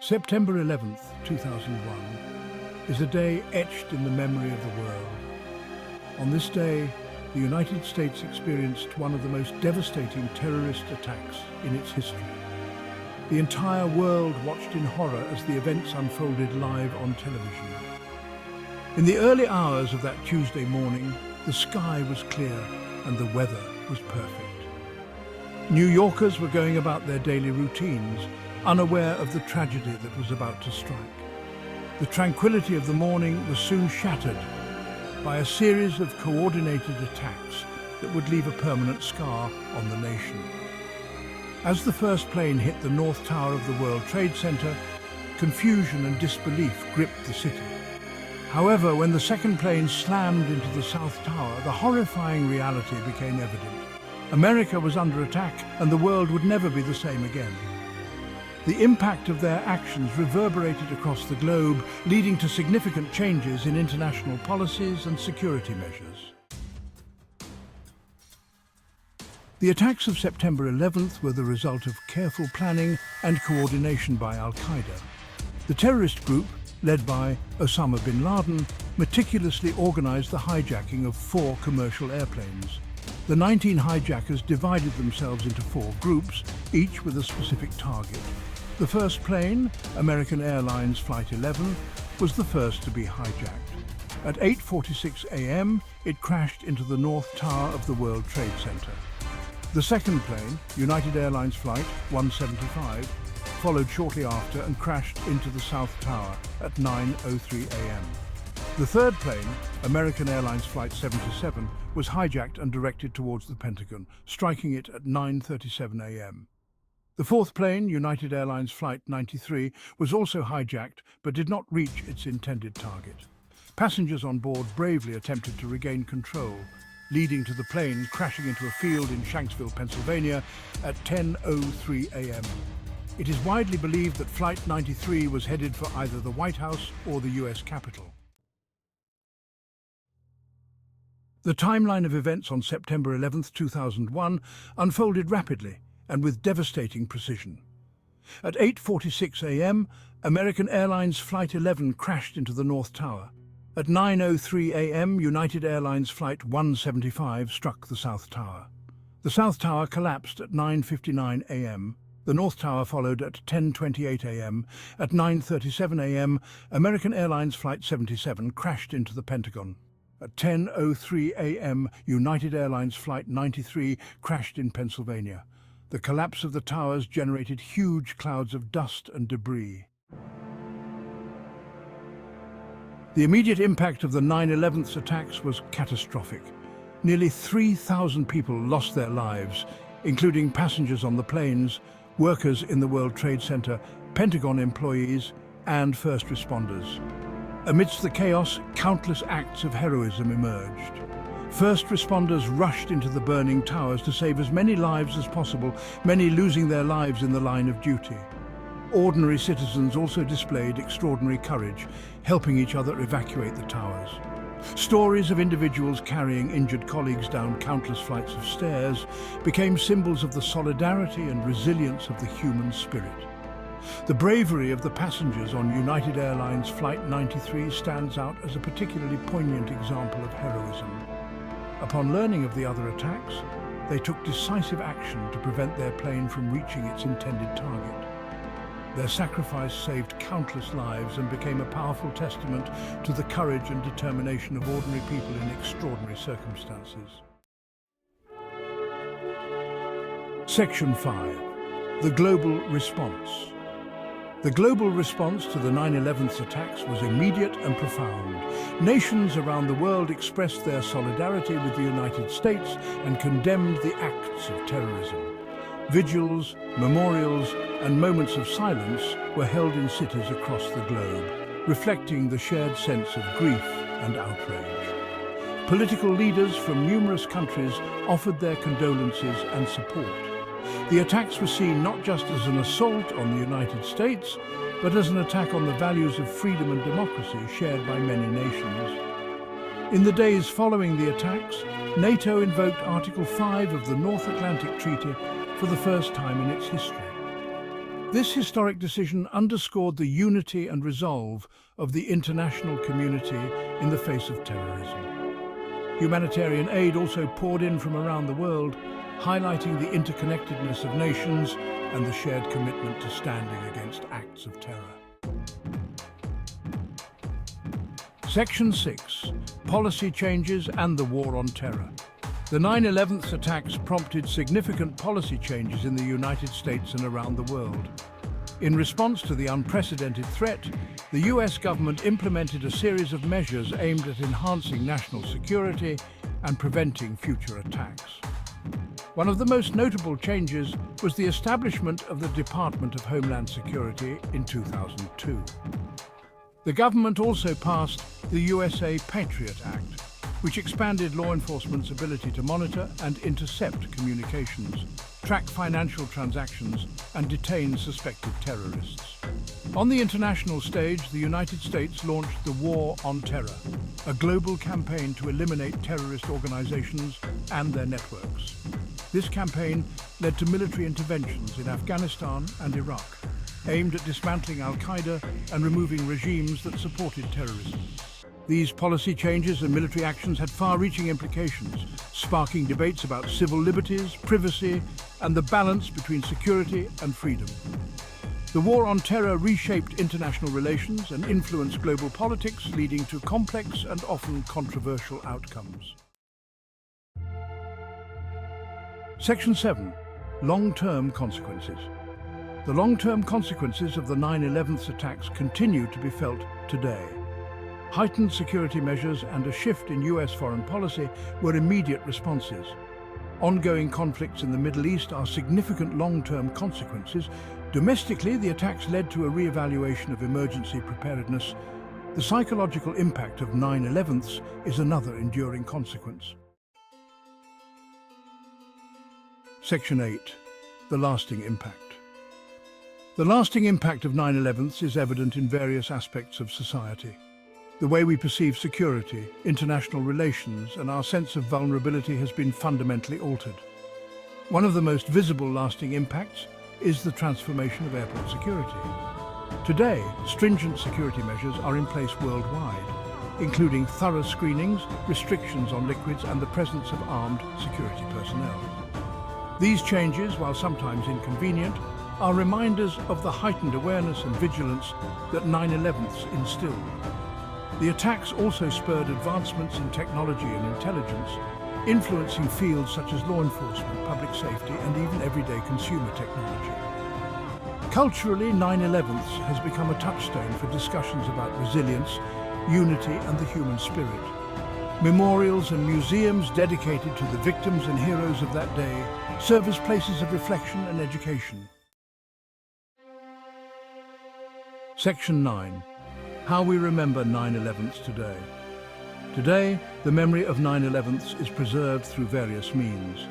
September 11th, 2001, is a day etched in the memory of the world. On this day, the United States experienced one of the most devastating terrorist attacks in its history. The entire world watched in horror as the events unfolded live on television. In the early hours of that Tuesday morning, the sky was clear and the weather was perfect. New Yorkers were going about their daily routines, unaware of the tragedy that was about to strike. The tranquility of the morning was soon shattered by a series of coordinated attacks that would leave a permanent scar on the nation. As the first plane hit the North Tower of the World Trade Center, confusion and disbelief gripped the city. However, when the second plane slammed into the South Tower, the horrifying reality became evident. America was under attack, and the world would never be the same again. The impact of their actions reverberated across the globe, leading to significant changes in international policies and security measures. The attacks of September 11th were the result of careful planning and coordination by Al-Qaeda. The terrorist group, led by Osama bin Laden, meticulously organized the hijacking of 4 commercial airplanes. The 19 hijackers divided themselves into 4 groups, each with a specific target. The first plane, American Airlines Flight 11, was the first to be hijacked. At 8:46 a.m., it crashed into the North Tower of the World Trade Center. The second plane, United Airlines Flight 175, followed shortly after and crashed into the South Tower at 9:03 a.m. The third plane, American Airlines Flight 77, was hijacked and directed towards the Pentagon, striking it at 9:37 a.m. The fourth plane, United Airlines Flight 93, was also hijacked but did not reach its intended target. Passengers on board bravely attempted to regain control, leading to the plane crashing into a field in Shanksville, Pennsylvania at 10:03 a.m. It is widely believed that Flight 93 was headed for either the White House or the US Capitol. The timeline of events on September 11, 2001 unfolded rapidly and with devastating precision. At 8:46 a.m., American Airlines Flight 11 crashed into the North Tower. At 9:03 a.m., United Airlines Flight 175 struck the South Tower. The South Tower collapsed at 9:59 a.m. The North Tower followed at 10:28 a.m. At 9:37 a.m., American Airlines Flight 77 crashed into the Pentagon. At 10:03 a.m., United Airlines Flight 93 crashed in Pennsylvania. The collapse of the towers generated huge clouds of dust and debris. The immediate impact of the 9/11 attacks was catastrophic. Nearly 3,000 people lost their lives, including passengers on the planes, workers in the World Trade Center, Pentagon employees, and first responders. Amidst the chaos, countless acts of heroism emerged. First responders rushed into the burning towers to save as many lives as possible, many losing their lives in the line of duty. Ordinary citizens also displayed extraordinary courage, helping each other evacuate the towers. Stories of individuals carrying injured colleagues down countless flights of stairs became symbols of the solidarity and resilience of the human spirit. The bravery of the passengers on United Airlines Flight 93 stands out as a particularly poignant example of heroism. Upon learning of the other attacks, they took decisive action to prevent their plane from reaching its intended target. Their sacrifice saved countless lives and became a powerful testament to the courage and determination of ordinary people in extraordinary circumstances. Section 5. The Global Response. The global response to the 9/11 attacks was immediate and profound. Nations around the world expressed their solidarity with the United States and condemned the acts of terrorism. Vigils, memorials, and moments of silence were held in cities across the globe, reflecting the shared sense of grief and outrage. Political leaders from numerous countries offered their condolences and support. The attacks were seen not just as an assault on the United States, but as an attack on the values of freedom and democracy shared by many nations. In the days following the attacks, NATO invoked Article 5 of the North Atlantic Treaty for the first time in its history. This historic decision underscored the unity and resolve of the international community in the face of terrorism. Humanitarian aid also poured in from around the world, highlighting the interconnectedness of nations and the shared commitment to standing against acts of terror. Section 6. Policy changes and the war on terror. The 9/11 attacks prompted significant policy changes in the United States and around the world. In response to the unprecedented threat, the US government implemented a series of measures aimed at enhancing national security and preventing future attacks. One of the most notable changes was the establishment of the Department of Homeland Security in 2002. The government also passed the USA Patriot Act, which expanded law enforcement's ability to monitor and intercept communications, track financial transactions, and detain suspected terrorists. On the international stage, the United States launched the War on Terror, a global campaign to eliminate terrorist organizations and their networks. This campaign led to military interventions in Afghanistan and Iraq, aimed at dismantling al-Qaeda and removing regimes that supported terrorism. These policy changes and military actions had far-reaching implications, sparking debates about civil liberties, privacy, and the balance between security and freedom. The war on terror reshaped international relations and influenced global politics, leading to complex and often controversial outcomes. Section 7. Long-term consequences. The long-term consequences of the 9/11 attacks continue to be felt today. Heightened security measures and a shift in US foreign policy were immediate responses. Ongoing conflicts in the Middle East are significant long-term consequences. Domestically, the attacks led to a re-evaluation of emergency preparedness. The psychological impact of 9/11 is another enduring consequence. Section 8. The lasting impact. The lasting impact of 9/11 is evident in various aspects of society. The way we perceive security, international relations, and our sense of vulnerability has been fundamentally altered. One of the most visible lasting impacts is the transformation of airport security. Today, stringent security measures are in place worldwide, including thorough screenings, restrictions on liquids, and the presence of armed security personnel. These changes, while sometimes inconvenient, are reminders of the heightened awareness and vigilance that 9/11 instilled. The attacks also spurred advancements in technology and intelligence, influencing fields such as law enforcement, public safety, and even everyday consumer technology. Culturally, 9/11 has become a touchstone for discussions about resilience, unity, and the human spirit. Memorials and museums dedicated to the victims and heroes of that day serve as places of reflection and education. Section 9. How we remember 9/11 today. Today, the memory of 9/11 is preserved through various means.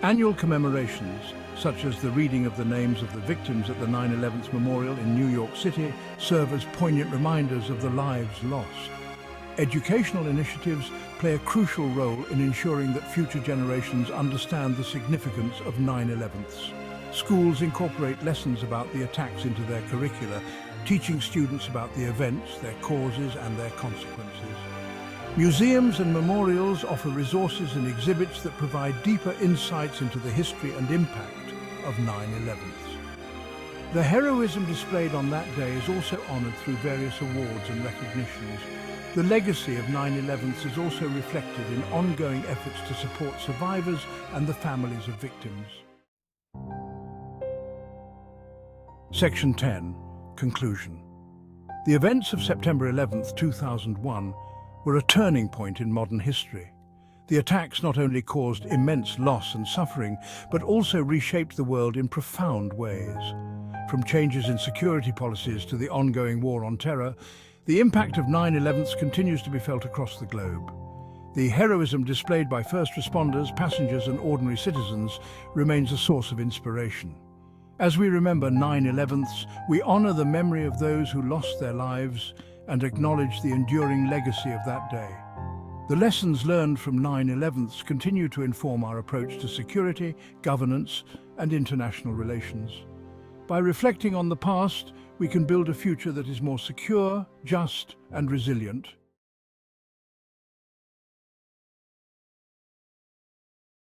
Annual commemorations, such as the reading of the names of the victims at the 9/11 Memorial in New York City, serve as poignant reminders of the lives lost. Educational initiatives play a crucial role in ensuring that future generations understand the significance of 9/11. Schools incorporate lessons about the attacks into their curricula, teaching students about the events, their causes, and their consequences. Museums and memorials offer resources and exhibits that provide deeper insights into the history and impact of 9/11. The heroism displayed on that day is also honored through various awards and recognitions. The legacy of 9/11 is also reflected in ongoing efforts to support survivors and the families of victims. Section 10. Conclusion. The events of September 11, 2001 were a turning point in modern history. The attacks not only caused immense loss and suffering, but also reshaped the world in profound ways. From changes in security policies to the ongoing war on terror, the impact of 9/11 continues to be felt across the globe. The heroism displayed by first responders, passengers, and ordinary citizens remains a source of inspiration. As we remember 9/11, we honor the memory of those who lost their lives and acknowledge the enduring legacy of that day. The lessons learned from 9/11 continue to inform our approach to security, governance, and international relations. By reflecting on the past, we can build a future that is more secure, just, and resilient.